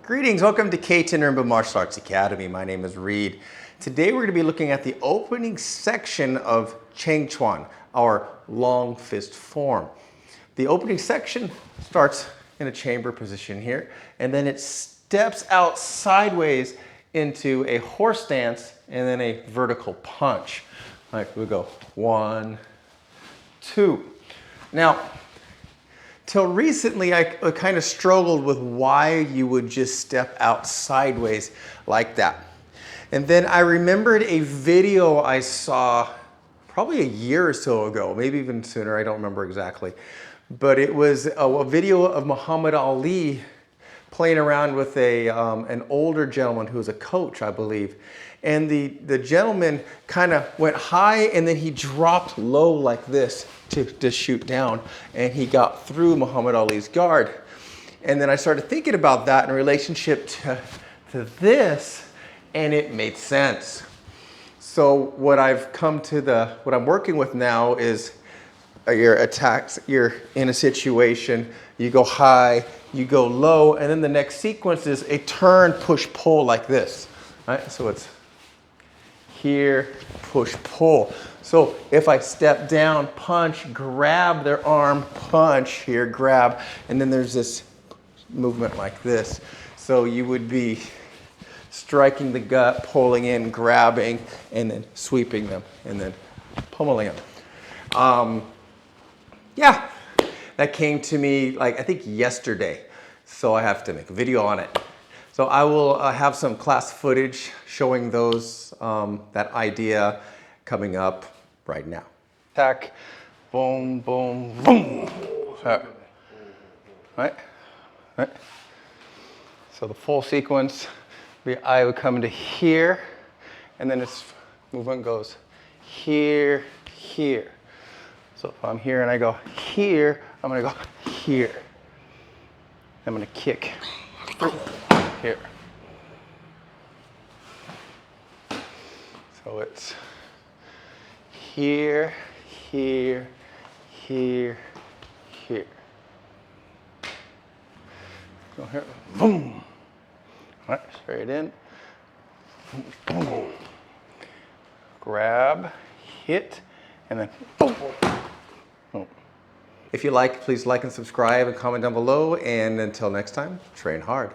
Greetings, welcome to Keitenrenbu Martial Arts Academy. My name is Reed. Today we're going to be looking at the opening section of Chang Quan, our long fist form. The opening section starts in a chamber position here, and then it steps out sideways into a horse stance and then a vertical punch. Like we go 1, 2. Now, till recently, I kind of struggled with why you would just step out sideways like that. And then I remembered a video I saw probably a year or so ago, maybe even sooner, I don't remember exactly. But it was a video of Muhammad Ali playing around with an older gentleman who was a coach, I believe. And the gentleman kind of went high and then he dropped low like this to shoot down, and he got through Muhammad Ali's guard. And then I started thinking about that in relationship to this, and it made sense. So what I've come to what I'm working with now is your attacks. You're in a situation, you go high, you go low, and then the next sequence is a turn, push, pull like this. Right? So it's here, push, pull. So if I step down, punch, grab their arm, punch, here, grab, and then there's this movement like this. So you would be striking the gut, pulling in, grabbing, and then sweeping them, and then pummeling them. Yeah, that came to me like I think yesterday, so I have to make a video on it. So I will have some class footage showing that idea coming up right now. Attack, boom, boom, boom. Right? So the full sequence, I would come into here, and then its movement goes here, here. So if I'm here and I go here, I'm gonna go here. I'm gonna kick here. So it's here, here, here, here. Go here, boom. All right, straight in. Boom. Grab, hit, and then boom. Boom. If you like, please like and subscribe and comment down below. And until next time, train hard.